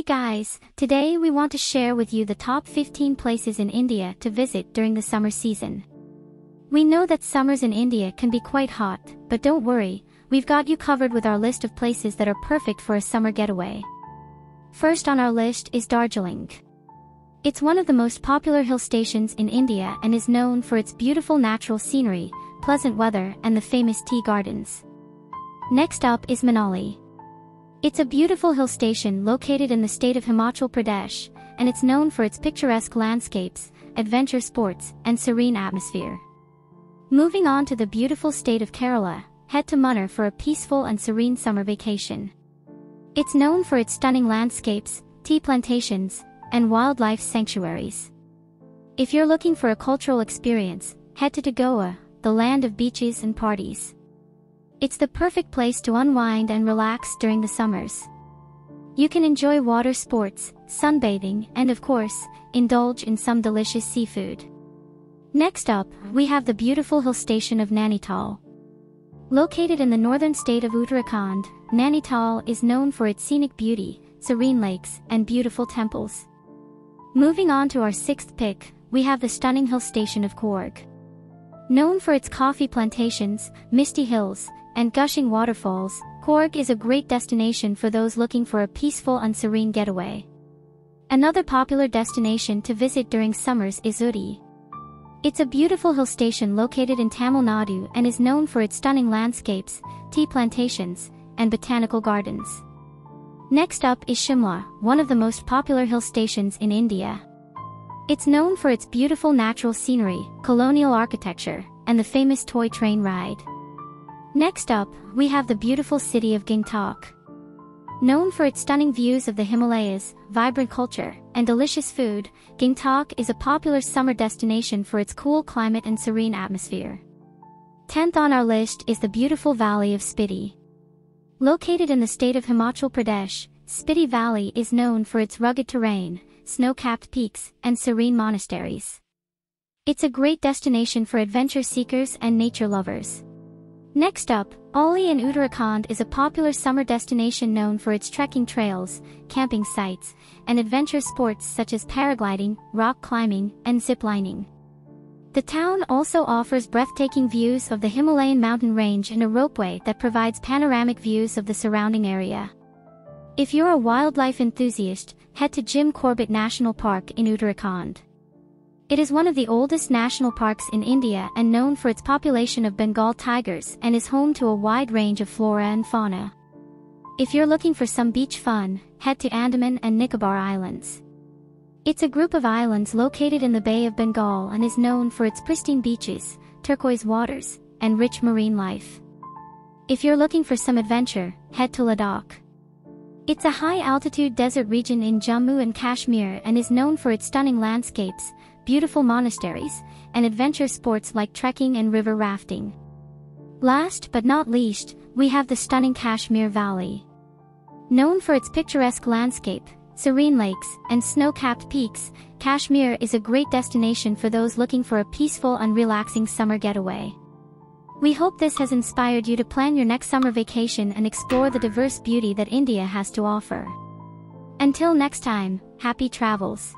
guys, today we want to share with you the top 15 places in India to visit during the summer season. We know that summers in India can be quite hot, but don't worry, we've got you covered with our list of places that are perfect for a summer getaway. First on our list is Darjeeling. It's one of the most popular hill stations in India and is known for its beautiful natural scenery, pleasant weather and the famous tea gardens. Next up is Manali. It's a beautiful hill station located in the state of Himachal Pradesh, and it's known for its picturesque landscapes, adventure sports, and serene atmosphere. Moving on to the beautiful state of Kerala, head to Munnar for a peaceful and serene summer vacation. It's known for its stunning landscapes, tea plantations, and wildlife sanctuaries. If you're looking for a cultural experience, head to Goa, the land of beaches and parties. It's the perfect place to unwind and relax during the summers. You can enjoy water sports, sunbathing, and of course, indulge in some delicious seafood. Next up, we have the beautiful hill station of Nainital. Located in the northern state of Uttarakhand, Nainital is known for its scenic beauty, serene lakes, and beautiful temples. Moving on to our sixth pick, we have the stunning hill station of Coorg. Known for its coffee plantations, misty hills, and gushing waterfalls, Coorg is a great destination for those looking for a peaceful and serene getaway. Another popular destination to visit during summers is Ooty. It's a beautiful hill station located in Tamil Nadu and is known for its stunning landscapes, tea plantations, and botanical gardens. Next up is Shimla, one of the most popular hill stations in India. It's known for its beautiful natural scenery, colonial architecture, and the famous toy train ride. Next up, we have the beautiful city of Gangtok. Known for its stunning views of the Himalayas, vibrant culture, and delicious food, Gangtok is a popular summer destination for its cool climate and serene atmosphere. 10th on our list is the beautiful valley of Spiti. Located in the state of Himachal Pradesh, Spiti Valley is known for its rugged terrain, snow-capped peaks, and serene monasteries. It's a great destination for adventure seekers and nature lovers. Next up, Oli in Uttarakhand is a popular summer destination known for its trekking trails, camping sites, and adventure sports such as paragliding, rock climbing, and ziplining. The town also offers breathtaking views of the Himalayan mountain range and a ropeway that provides panoramic views of the surrounding area. If you're a wildlife enthusiast, head to Jim Corbett National Park in Uttarakhand. It is one of the oldest national parks in India and known for its population of Bengal tigers and is home to a wide range of flora and fauna. If you're looking for some beach fun, head to Andaman and Nicobar Islands. It's a group of islands located in the Bay of Bengal and is known for its pristine beaches, turquoise waters, and rich marine life. If you're looking for some adventure, head to Ladakh. It's a high-altitude desert region in Jammu and Kashmir and is known for its stunning landscapes, beautiful monasteries, and adventure sports like trekking and river rafting. Last but not least, we have the stunning Kashmir Valley. Known for its picturesque landscape, serene lakes, and snow-capped peaks, Kashmir is a great destination for those looking for a peaceful and relaxing summer getaway. We hope this has inspired you to plan your next summer vacation and explore the diverse beauty that India has to offer. Until next time, happy travels!